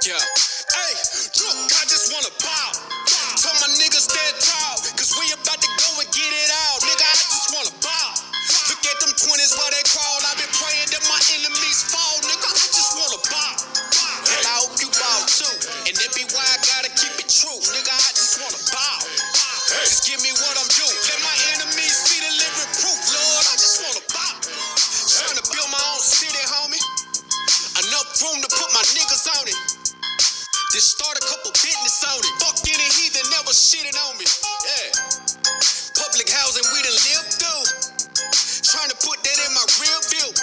Yeah. Hey, look, I just wanna bow. Tell my niggas stand tall, cause we about to go and get it out. Nigga, I just wanna bow. Look at them 20s where they crawl. I've been praying that my enemies fall. Nigga, I just wanna bow. And I hope you bow too. And that be why I gotta keep it true. Nigga, I just wanna bow. Just give me what I'm due. Let my enemies see the living proof, Lord. I just wanna bow. Trying to build my own city, homie. Enough room to put my niggas on it. Just start a couple business on it. Fuck any heathen never shitting on me. Yeah. Public housing we done lived through. Trying to put that in my rear view.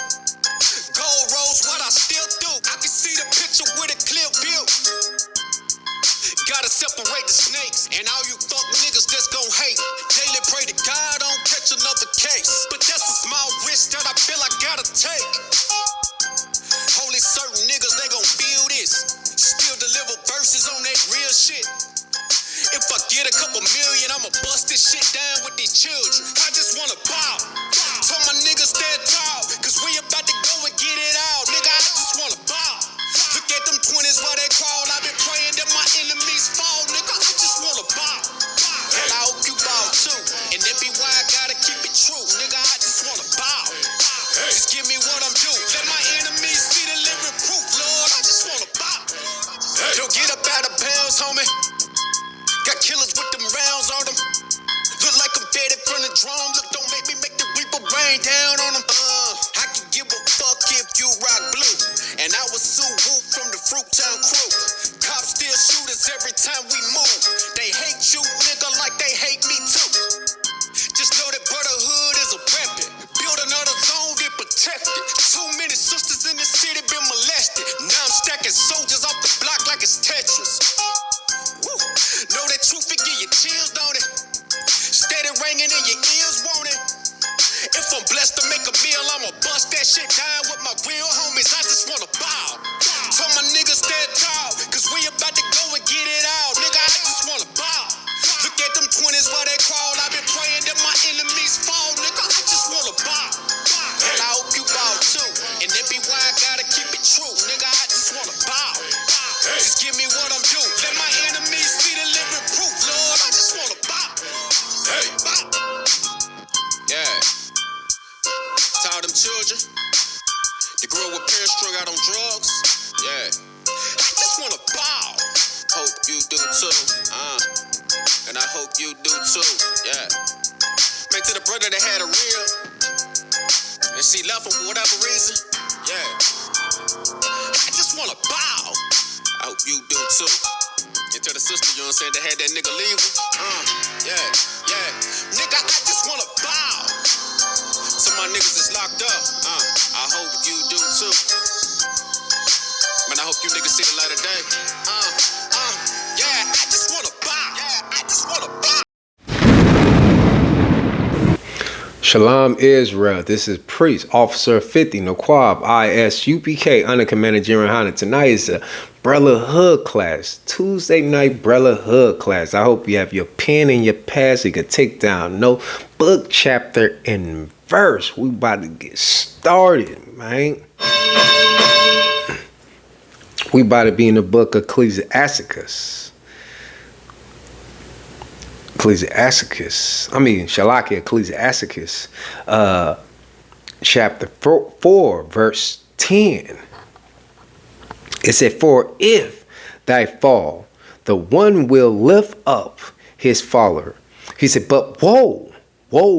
Gold rolls, what I still do. I can see the picture with a clear view. Gotta separate the snakes. And all you fuck niggas that's gon' hate. Daily pray to God I don't catch another case. But that's a small risk that I feel I gotta take. Only certain niggas, they gon' feel this. Still deliver verses on that real shit. If I get a couple million, I'ma bust this shit down with these children. I just wanna bow. Tell my niggas stand tall, cause we about to go and get it out. Nigga, I just wanna bow. Look at them 20s where they crawl. I've been praying that my enemies fall. Nigga, I just wanna bow. And I hope you bow too. And that be why I gotta keep it true. Nigga, I just wanna bow. Just give me what I'm due. Let my enemies see the living proof, Lord. I just wanna bow. Yo, get up out of bounds, homie. Got killers with them rounds on them. Look like I'm fed it from the drum. Look, don't make me make the reaper rain down on them. I can give a fuck if you rock blue. And I was Sue Woo from the Fruittown crew. Cops still shoot us every time we move. They hate you, nigga, like they hate me too. Just know that brotherhood is a weapon. Build another zone, get protected. Too many sisters in the city been molested. Now I'm stacking soldiers off the block like it's Tetris. Woo. Know that truth will give you chills, don't it? Steady ringing in your ears, won't it? If I'm blessed to make a meal, I'ma bust that shit down with my real homies. I just wanna bow. Tell my niggas stand tall, cause we about to go and get it out. Nigga, I just wanna bow. Look at them 20s where they crawl. I've been praying that my enemies fall. Nigga, I just wanna bow. And I hope you bow too. And that be why I gotta keep it true. Nigga, I just wanna bow. Just give me what I'm due. Let my enemies see the living proof, Lord. I just wanna bow. Hey, bow. Yeah. To all them children that grew up with parents strung out on drugs. Yeah. I just wanna bow. Hope you do too. And I hope you do too. Yeah. Man, to the brother that had a real and she left him for whatever reason. Yeah. I just wanna bow. I hope you do too. And to the sister, you know what I'm saying, that had that nigga leave him. Yeah, yeah. Nigga, I just wanna bow. To my niggas that's locked up. I hope you do too. Man, I hope you niggas see the light of day. Yeah, I just wanna bow. Yeah, I just wanna bow. Shalom Israel, this is Priest Officer 50 Naquab ISUPK under Commander General Hana. Tonight is a BrotherHood Class, Tuesday night BrotherHood Class. I hope you have your pen and your pad so you can take down no book, chapter, and verse. We about to get started, man. We about to be in the book of Ecclesiasticus. Ecclesiasticus, chapter 4, verse 10. It said, for if thy fall, the one will lift up his follower. He said, but woe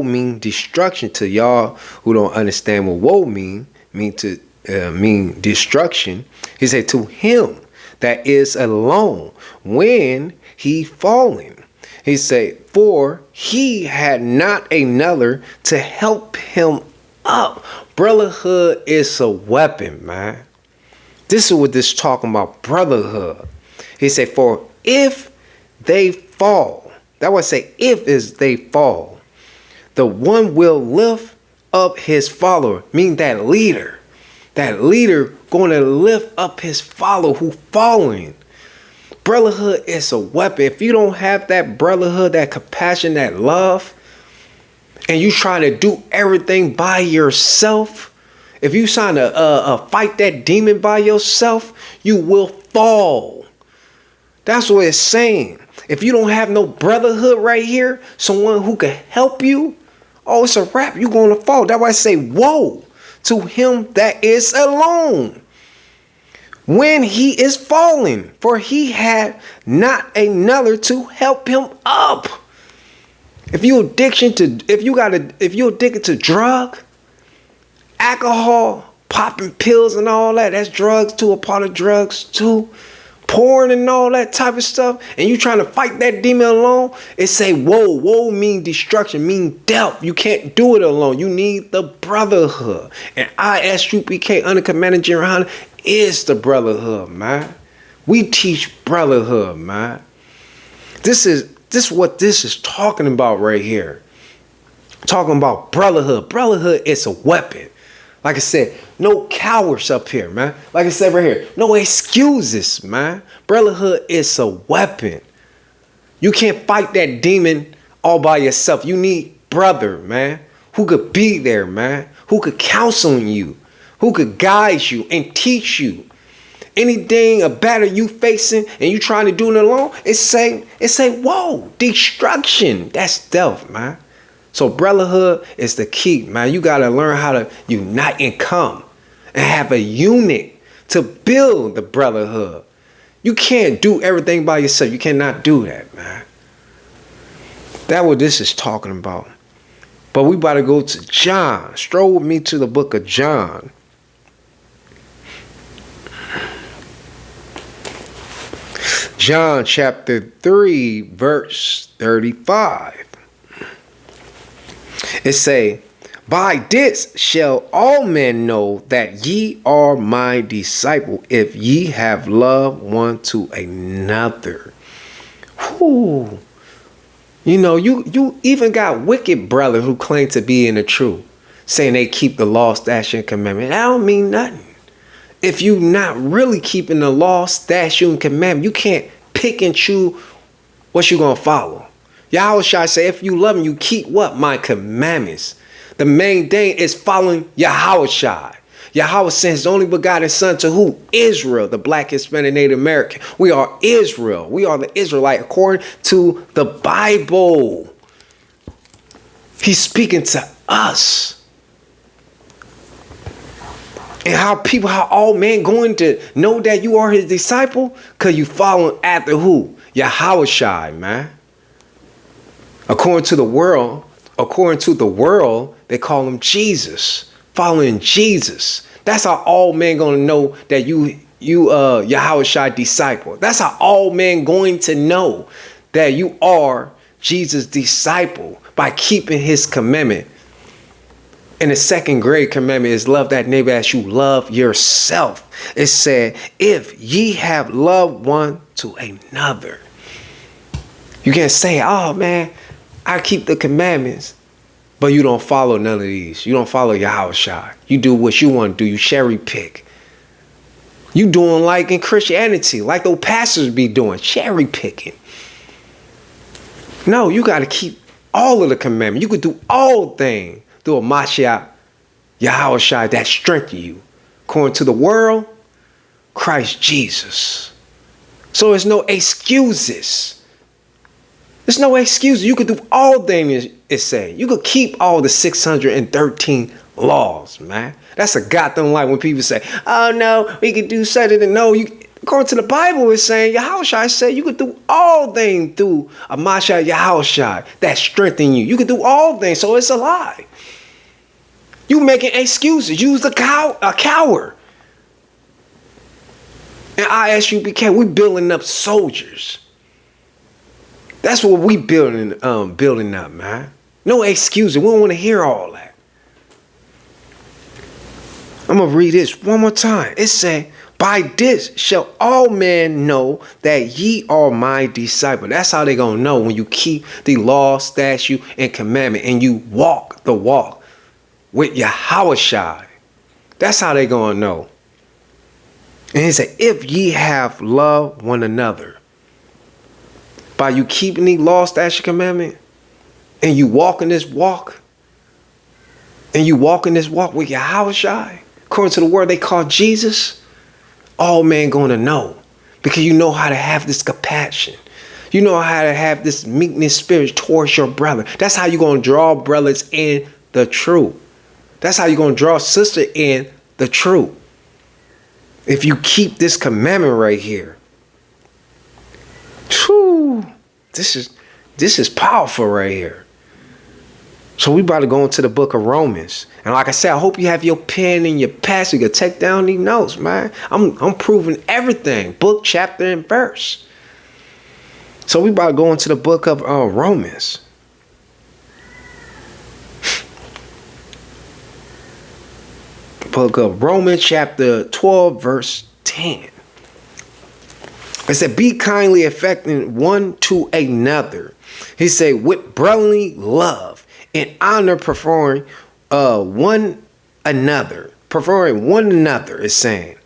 mean destruction. To y'all who don't understand what woe mean destruction. He said, to him that is alone when he fallen. He said, for he had not another to help him up. Brotherhood is a weapon, man. This is what this talking about, brotherhood. He said, for if they fall, that would say if is they fall, the one will lift up his follower, meaning that leader going to lift up his follower who falling. Brotherhood is a weapon. If you don't have that brotherhood, that compassion, that love, and you trying to do everything by yourself, if you trying to fight that demon by yourself, you will fall. That's what it's saying. If you don't have no brotherhood right here, someone who can help you, oh, it's a wrap. You're going to fall. That's why I say, woe to him that is alone when he is falling, for he had not another to help him up. If you're addicted to drug, alcohol, popping pills and all that, that's drugs too, a part of drugs too. Porn and all that type of stuff, and you trying to fight that demon alone, it say woe mean destruction, mean death. You can't do it alone. You need the brotherhood. And ISUPK under Commander General Hunter is the brotherhood, man. We teach brotherhood, man. This is what this is talking about right here. Talking about brotherhood. Brotherhood is a weapon. Like I said, no cowards up here, man. Like I said right here, no excuses, man. Brotherhood is a weapon. You can't fight that demon all by yourself. You need brother, man, who could be there, man, who could counsel you, who could guide you and teach you. Anything, a battle you facing and you trying to do it alone, it say, whoa, destruction. That's death, man. So brotherhood is the key, man. You got to learn how to unite and come and have a unit to build the brotherhood. You can't do everything by yourself. You cannot do that, man. That's what this is talking about. But we about to go to John. Stroll with me to the book of John. John chapter 3, verse 35. It say, by this shall all men know that ye are my disciple, if ye have love one to another. Whoo. You know, you even got wicked brothers who claim to be in the truth, saying they keep the law, statute, and commandment. That don't mean nothing. If you not really keeping the law, statute, and commandment, you can't pick and choose what you gonna follow. Yahweh shall say, if you love me, you keep what? My commandments. The main thing is following Yahweh Shai. Yahweh sent his only begotten son to who? Israel, the black, Hispanic, Native American. We are Israel. We are the Israelite according to the Bible. He's speaking to us. And how all men going to know that you are his disciple? Because you following after who? Yahweh Shai, man. According to the world, they call him Jesus. Following Jesus. That's how all men gonna know that you Yahweh Shai disciple. That's how all men going to know that you are Jesus' disciple, by keeping his commandment. And the second great commandment is love that neighbor as you love yourself. It said, if ye have loved one to another. You can't say, oh man, I keep the commandments, but you don't follow none of these. You don't follow Yahweh Shai. You do what you want to do. You cherry pick. You doing like in Christianity, like those pastors be doing, cherry picking. No, you got to keep all of the commandments. You could do all things through a Mashiach, Yahweh Shai, that strengthen you. According to the world, Christ Jesus. So there's no excuses. There's no excuses. You could do all things, it say. You could keep all the 613 laws, man. That's a goddamn lie when people say, oh no, we could do something. No, according to the Bible, it's saying, Yahweh Shai said you could do all things through a Mashiach Yahweh Shai that strengthen you. You could do all things, so it's a lie. You making excuses. You's a coward. And ISUPK, we building up soldiers. That's what we building up, man. No excuses. We don't want to hear all that. I'm going to read this one more time. It say, by this shall all men know that ye are my disciple. That's how they going to know, when you keep the law, statute, and commandment, and you walk the walk with Yahweh Shai. That's how they going to know. And he said, if ye have loved one another, by you keeping the law, statute, commandment, and you walking this walk, with Yahweh Shai, according to the word they call Jesus, all men going to know, because you know how to have this compassion. You know how to have this meekness spirit towards your brother. That's how you're going to draw brothers in the truth. That's how you're going to draw sister in the truth. If you keep this commandment right here. Whew, this is powerful right here. So we about to go into the book of Romans. And like I said, I hope you have your pen and your pad so you can take down these notes, man. I'm proving everything, book, chapter, and verse. So we about to go into the book of Romans. Book of Romans, chapter 12, verse 10. It said, be kindly affecting one to another. He said, with brotherly love and honor, preferring one another. Preferring one another, is saying.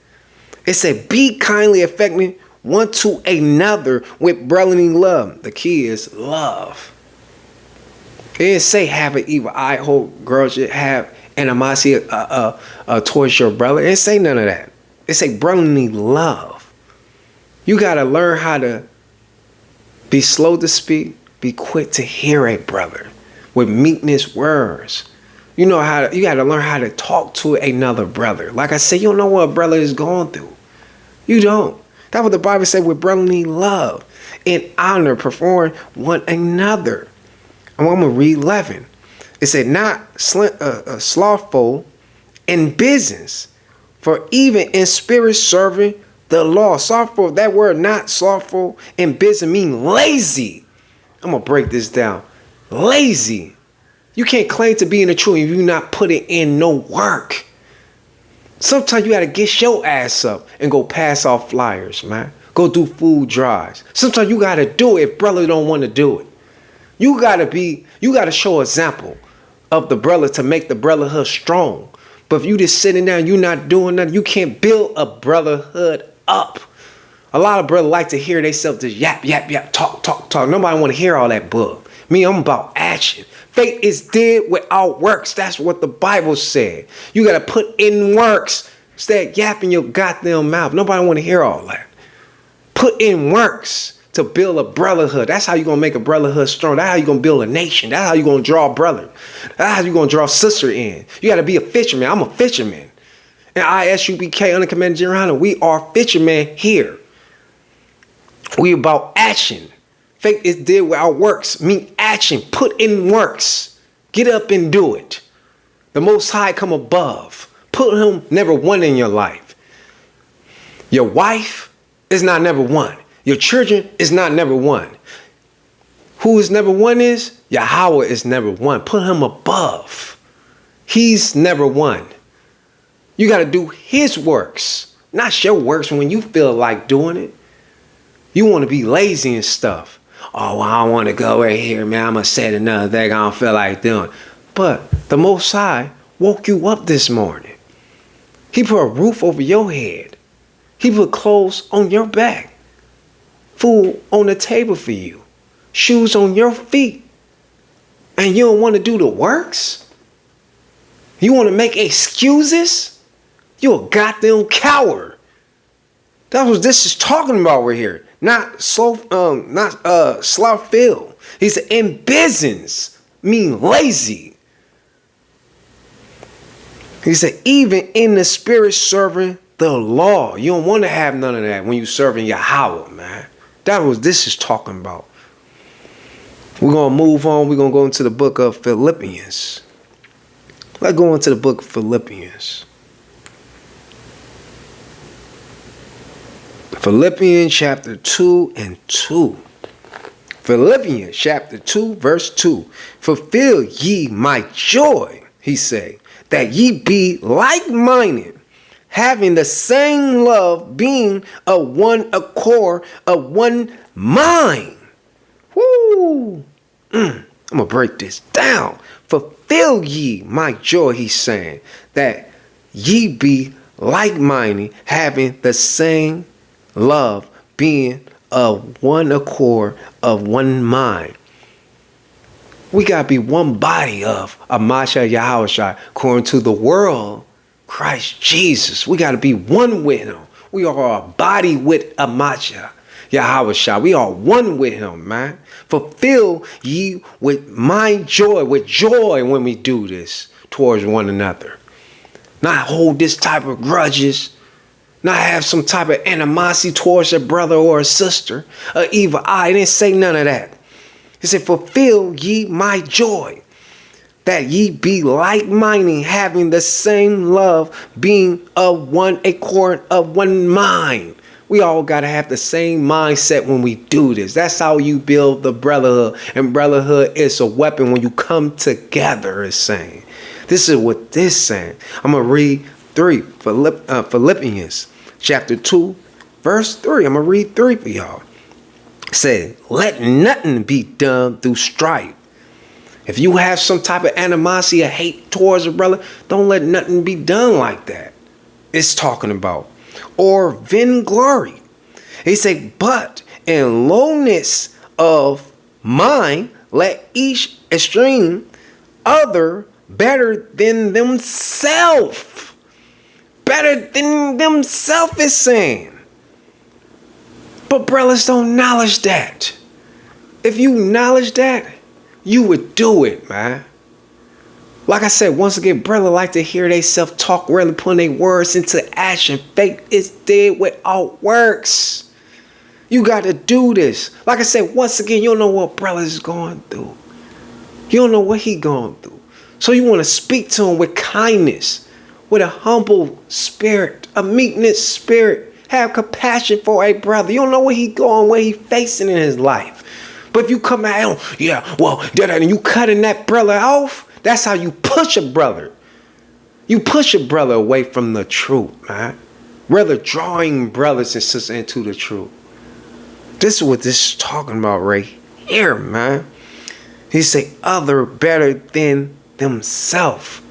It said, be kindly affecting one to another with brotherly love. The key is love. It didn't say have an evil eye, hold girls should have animosity towards your brother. It didn't say none of that. It say brotherly love. You got to learn how to be slow to speak, be quick to hear a brother with meekness words. You got to learn how to talk to another brother. Like I said, you don't know what a brother is going through. You don't. That's what the Bible said, with brotherly love and honor, perform one another. And I'm going to read 11. It said, not slothful in business, for even in spirit serving the law. Slothful, that word not slothful in business mean lazy. I'm going to break this down. Lazy. You can't claim to be in the truth if you're not putting in no work. Sometimes you got to get your ass up and go pass off flyers, man. Go do food drives. Sometimes you got to do it if brother don't want to do it. You got to show example of the brother to make the brotherhood strong. But if you just sitting down, you not doing nothing, you can't build a brotherhood up. A lot of brothers like to hear themselves just yap, yap, yap, talk, talk, talk. Nobody want to hear all that book. Me, I'm about action. Faith is dead without works. That's what the Bible said. You got to put in works. Instead yapping your goddamn mouth. Nobody want to hear all that. Put in works to build a brotherhood. That's how you're going to make a brotherhood strong. That's how you're going to build a nation. That's how you're going to draw a brother. That's how you're going to draw a sister in. You got to be a fisherman. I'm a fisherman. And ISUBK, Uncommanded General, we are fishermen here. We about action. Faith is dead without works. Mean action. Put in works. Get up and do it. The Most High come above. Put him number one in your life. Your wife is not number one. Your children is not number one. Who is number one is? Yahweh is number one. Put him above. He's number one. You got to do his works, not your works when you feel like doing it. You want to be lazy and stuff. Oh, well, I don't want to go right here, man. I'm going to say another thing I don't feel like doing. But the Most High woke you up this morning. He put a roof over your head. He put clothes on your back. Food on the table for you. Shoes on your feet. And you don't want to do the works? You want to make excuses? You a goddamn coward. That's what this is talking about right here. Not slothful. He said in business, mean lazy. He said even in the spirit serving the law. You don't want to have none of that when you serving Yahweh, man. That's what this is talking about. We're going to move on. We're going to go into the book of Philippians. Let's go into the book of Philippians. Philippians chapter 2 and 2. Philippians chapter 2 verse 2. Fulfill ye my joy, he say, that ye be like-minded, having the same love, being of one accord, of one mind. Woo! I'm going to break this down. Fulfill ye my joy, he's saying, that ye be like-minded, having the same love, being of one accord, of one mind. We got to be one body of Amasha Yahushua, according to the world, Christ Jesus. We got to be one with him. We are a body with Amacha. Yahweh. We are one with him, man. Fulfill ye with my joy, with joy when we do this towards one another. Not hold this type of grudges. Not have some type of animosity towards a brother or a sister. Or evil eye. It didn't say none of that. It said, fulfill ye my joy. That ye be like-minded, having the same love, being of one accord, of one mind. We all got to have the same mindset when we do this. That's how you build the brotherhood. And brotherhood is a weapon when you come together, it's saying. This is what this saying. I'm going to read 3, Philippians chapter 2, verse 3. I'm going to read 3 for y'all. It said, let nothing be done through strife. If you have some type of animosity or hate towards a brother, don't let nothing be done like that. It's talking about. Or vainglory. He say, but in lowness of mind, let each esteem other better than themselves. Better than themselves is saying. But brothers don't acknowledge that. If you acknowledge that, you would do it, man. Like I said, once again, brother like to hear they self-talk, really putting their words into action. Faith is dead without works. You got to do this. Like I said, once again, you don't know what brother is going through. You don't know what he going through. So you want to speak to him with kindness, with a humble spirit, a meekness spirit. Have compassion for a brother. You don't know where he going, what he facing in his life. But if you come at him, and you cutting that brother off, that's how you push a brother. You push a brother away from the truth, man. Rather drawing brothers and sisters into the truth. This is what this is talking about right here, man. He say other better than themselves.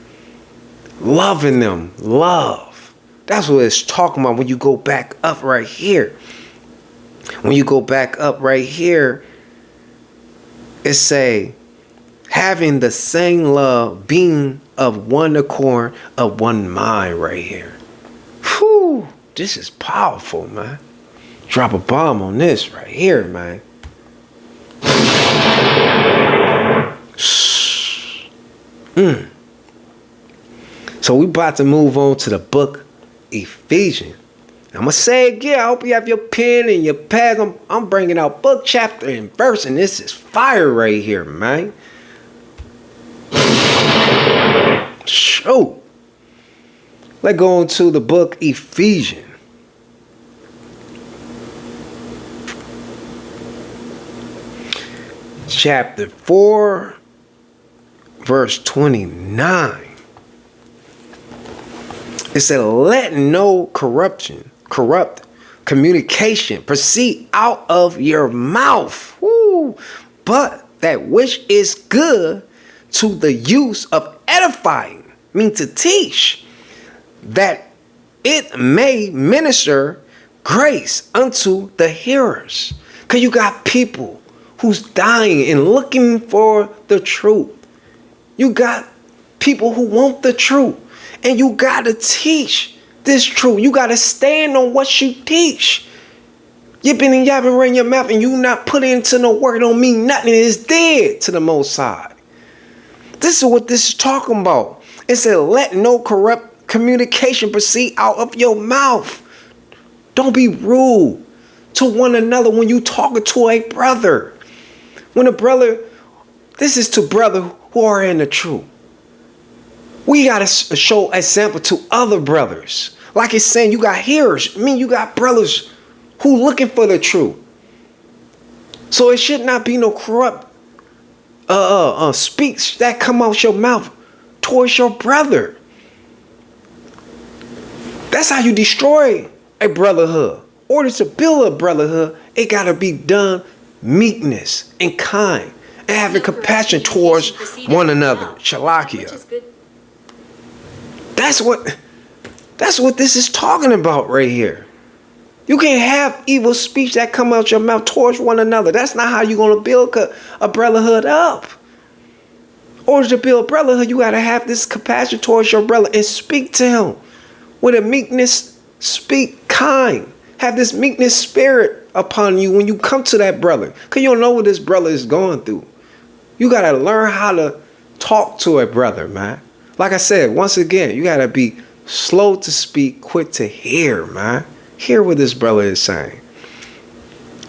Loving them. Love. That's what it's talking about when you go back up right here. When you go back up right here, it say, having the same love, being of one accord, of one mind right here. Whew, this is powerful, man. Drop a bomb on this right here, man. So we about to move on to the book Ephesians. I'm going to say it again. I hope you have your pen and your pad. I'm bringing out book, chapter, and verse, and this is fire right here, man. So, let's go into the book Ephesians. Chapter 4, verse 29. It said, let no corrupt communication proceed out of your mouth. Woo, but that which is good to the use of edifying, mean to teach, that it may minister grace unto the hearers. Because you got people who's dying and looking for the truth. You got people who want the truth. And you got to teach this truth. You got to stand on what you teach. You've been in yapping around your mouth and you not put into no work. It don't mean nothing. It's dead to the Most High. This is what this is talking about. It said, let no corrupt communication proceed out of your mouth. Don't be rude to one another when you talking to a brother. When a brother, this is to brother who are in the truth. We got to show example to other brothers. Like it's saying, you got hearers. I mean, you got brothers who looking for the truth. So it should not be no corrupt speech that come out your mouth towards your brother. That's how you destroy a brotherhood. In order to build a brotherhood, it got to be done meekness and kind and having compassion towards one another. Shalakia. That's what this is talking about right here. You can't have evil speech that come out your mouth towards one another. That's not how you're going to build a brotherhood up. In order to build a brotherhood, you got to have this compassion towards your brother and speak to him with a meekness Speak kind. Have this meekness spirit upon you when you come to that brother. Because you don't know what this brother is going through. You got to learn how to talk to a brother, man. Like I said, once again, you got to be slow to speak, quick to hear, man. Hear what this brother is saying.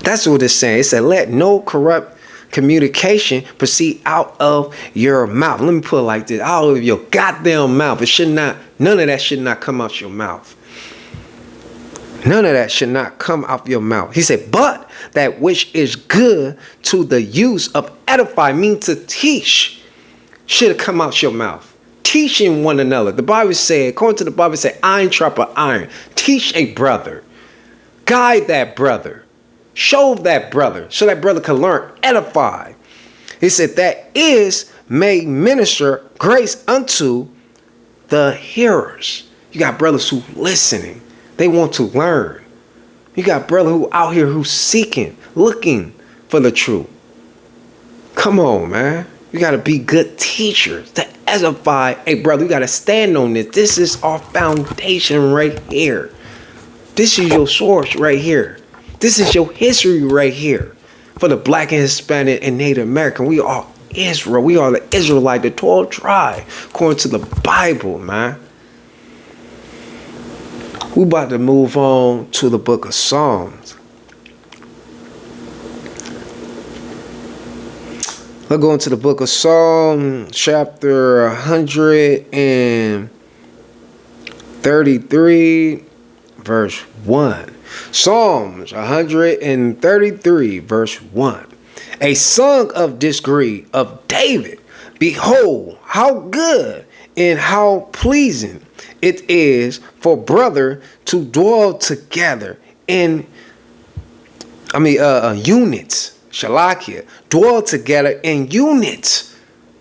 That's what it's saying. It said, let no corrupt communication proceed out of your mouth. Let me put it like this. Out of your goddamn mouth. It should not, none of that should not come out your mouth. None of that should not come out your mouth. He said, but that which is good to the use of edify, mean to teach, should have come out your mouth. Teaching one another. The Bible said, according to the Bible, said, iron sharper iron. Teach a brother. Guide that brother. Show that brother so that brother can learn. Edify. He said, that is may minister grace unto the hearers. You got brothers who listening. They want to learn. You got brother who out here who's seeking, looking for the truth. Come on, man. You got to be good teachers to edify a brother. You got to stand on this. This is our foundation right here. This is your source right here. This is your history right here. For the Black and Hispanic and Native American, we are Israel. We are the Israelite, the 12 tribe, according to the Bible, man. We about to move on to the book of Psalms. Let's go into the book of Psalms, chapter 133, verse 1. Psalms 133, verse 1. A song of discreet of David. Behold, how good and how pleasing it is for brother to dwell together in units. Shalakia, dwell together in units.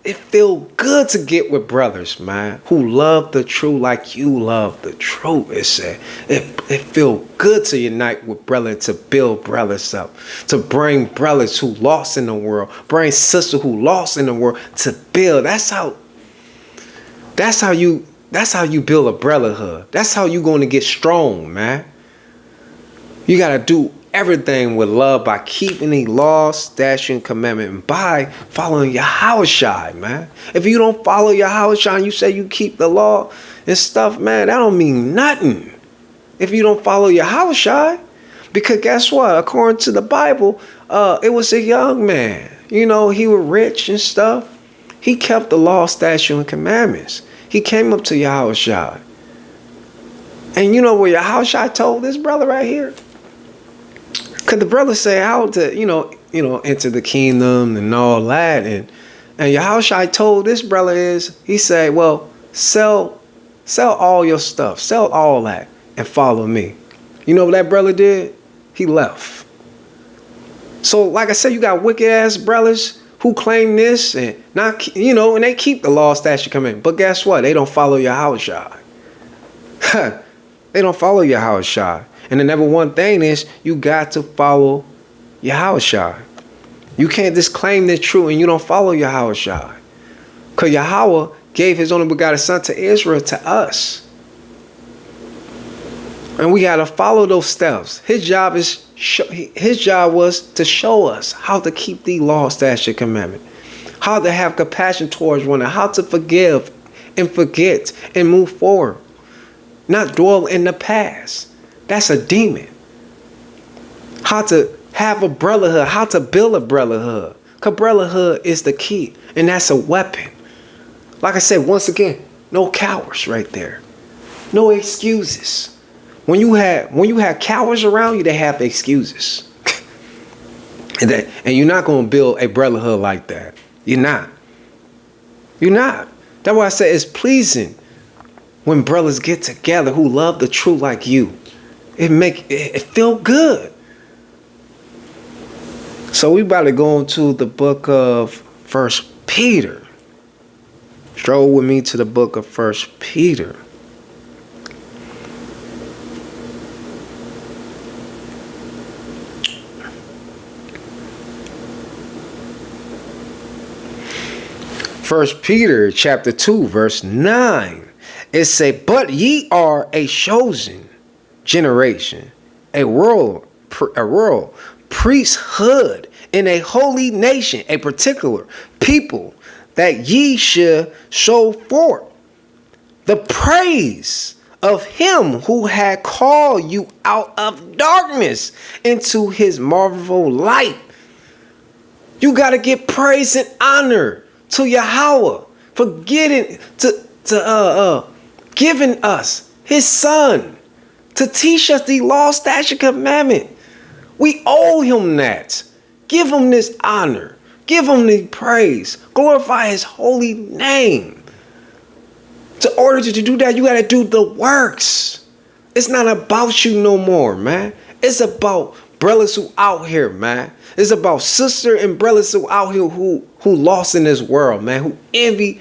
It feel good to get with brothers, man, who love the truth like you love the truth. It said it feel good to unite with brothers, to build brothers up, to bring brothers who lost in the world, bring sisters who lost in the world to build. That's how you build a brotherhood. That's how you going to get strong, man. You got to do everything with love by keeping the law, statute, and commandment, and by following Yahushua, man. If you don't follow Yahushua and you say you keep the law and stuff, man, that don't mean nothing. If you don't follow Yahushua, because guess what? According to the Bible, it was a young man. You know, he was rich and stuff. He kept the law, statute, and commandments. He came up to Yahushua. And you know what Yahushua told this brother right here? Because the brother said how to, enter the kingdom and all that. And Yahushua told this brother he said, well, sell all your stuff. Sell all that and follow me. You know what that brother did? He left. So, like I said, you got wicked ass brothers who claim this and not, and they keep the law, statute, commandment. But guess what? They don't follow Yahushua. They don't follow Yahushua. And the number one thing is you got to follow Yahushua. You can't just claim this truth and you don't follow Yahushua. Because Yahweh gave his only begotten son to Israel, to us. And we got to follow those steps. His job was to show us how to keep the law, statute, commandment. How to have compassion towards one another. How to forgive and forget and move forward. Not dwell in the past. That's a demon. How to have a brotherhood. How to build a brotherhood. Because brotherhood is the key. And that's a weapon. Like I said, once again, no cowards right there. No excuses. When you have cowards around you, they have excuses. and you're not going to build a brotherhood like that. You're not. You're not. That's why I say it's pleasing when brothers get together who love the truth like you. It feel good. So we about to go into the book of 1 Peter. Stroll with me to the book of 1 Peter. First Peter chapter 2 verse 9. It say, but ye are a chosen generation, a royal priesthood, in a holy nation, a particular people, that ye should show forth the praise of him who had called you out of darkness into his marvelous light. You got to give praise and honor to Yahweh for giving us his son to teach us the law, statute, commandment. We owe him that. Give him this honor. Give him the praise. Glorify his holy name. To order to do that, you got to do the works. It's not about you no more, man. It's about brothers who out here, man. It's about sister and brothers who out here who lost in this world, man. Who envy,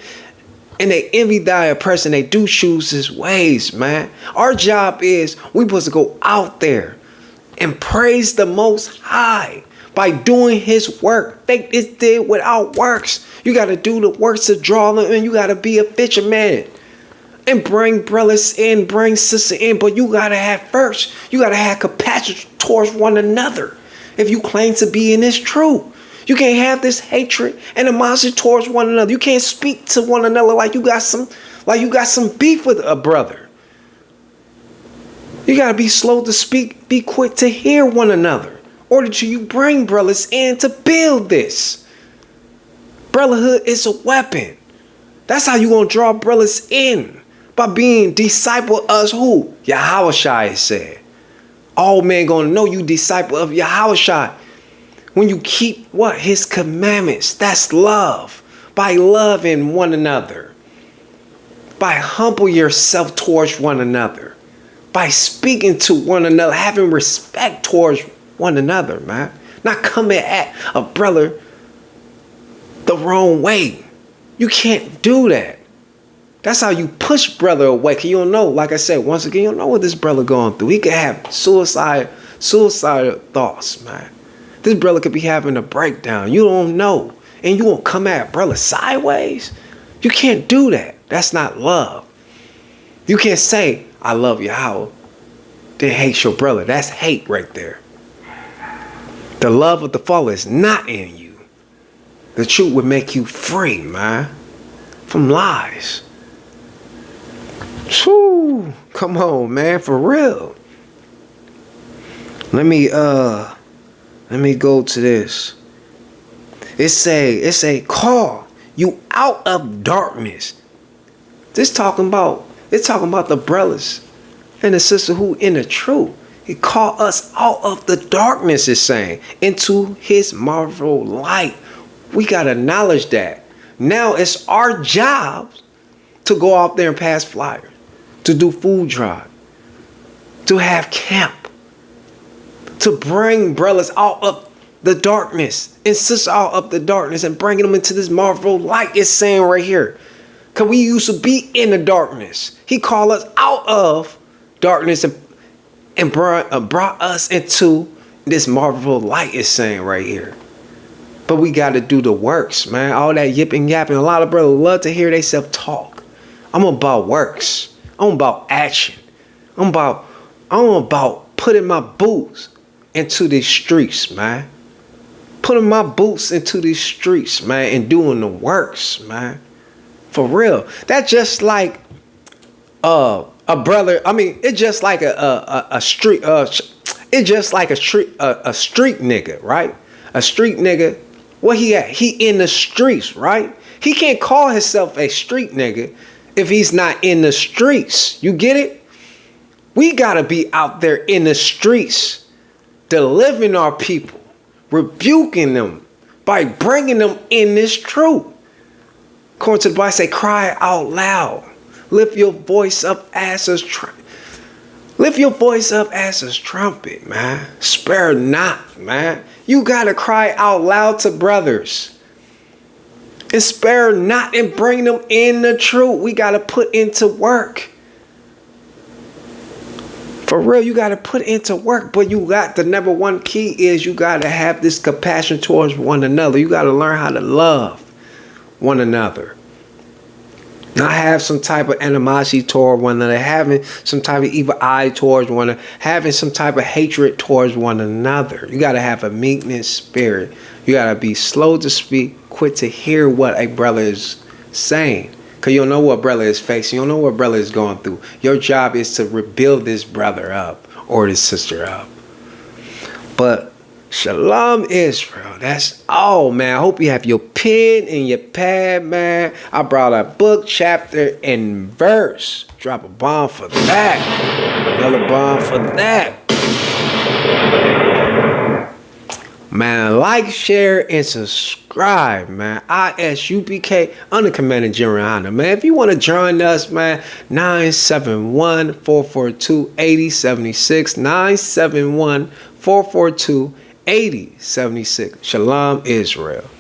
and they envy thy oppression. They do choose his ways, man. Our job is we supposed to go out there and praise the Most High by doing his work. Faith is dead without works. You got to do the works to draw them in. You got to be a fisherman and bring brothers in, bring sister in. But you got to have first, you got to have compassion towards one another. If you claim to be in this truth, you can't have this hatred and animosity towards one another. You can't speak to one another like you got some beef with a brother. You got to be slow to speak, be quick to hear one another. Or do you bring brothers in to build this? Brotherhood is a weapon. That's how you going to draw brothers in. By being disciple of us who? Yahushua said. All men going to know you disciple of Yahushua when you keep what? His commandments. That's love. By loving one another. By humble yourself towards one another. By speaking to one another. Having respect towards one another, man. Not coming at a brother the wrong way. You can't do that. That's how you push brother away. Cause you don't know, like I said, once again, you don't know what this brother going through. He could have suicidal thoughts, man. This brother could be having a breakdown. You don't know. And you won't come at brother sideways. You can't do that. That's not love. You can't say, I love Yahweh, then hate your brother. That's hate right there. The love of the Father is not in you. The truth would make you free, man, from lies. Whew, come on, man, for real. Let me go to this. It say call you out of darkness. It's talking about the brothers and the sister who in the truth. He called us out of the darkness, it's saying, into his marvelous light. We got to acknowledge that. Now it's our job to go out there and pass flyers, to do food drive, to have camp, to bring brothers out of the darkness and sisters out of the darkness and bringing them into this marvelous light. It's saying right here. Because we used to be in the darkness. He called us out of darkness and brought us into this marvelous light, is saying right here. But we got to do the works, man. All that yipping yapping. A lot of brothers love to hear themselves talk. I'm about works. I'm about action. I'm about putting my boots into these streets, man. Putting my boots into these streets, man, and doing the works, man. For real. That's just like a brother. I mean, it's just like a street. It's just like a street nigga, right? A street nigga. Where he at? He in the streets, right? He can't call himself a street nigga if he's not in the streets. You get it? We gotta be out there in the streets, delivering our people, rebuking them by bringing them in this truth. According to the Bible, say, cry out loud. Lift your voice up as a trumpet. Lift your voice up as a trumpet, man. Spare not, man. You got to cry out loud to brothers. And spare not and bring them in the truth. We got to put into work. For real, you got to put into work. But you got, the number one key is you got to have this compassion towards one another. You got to learn how to love one another. Not have some type of animosity toward one another, having some type of evil eye towards one another, having some type of hatred towards one another. You got to have a meekness spirit. You got to be slow to speak, quick to hear what a brother is saying. Because you don't know what brother is facing. You don't know what brother is going through. Your job is to rebuild this brother up or this sister up. But Shalom Israel. That's all, man. I hope you have your pen and your pad, man. I brought a book, chapter, and verse. Drop a bomb for that. Another bomb for that. Man, like, share, and subscribe, man. ISUPK, under Commander General Honor, man. If you want to join us, man, 971-442-8076. 971-442-8076. Shalom, Israel.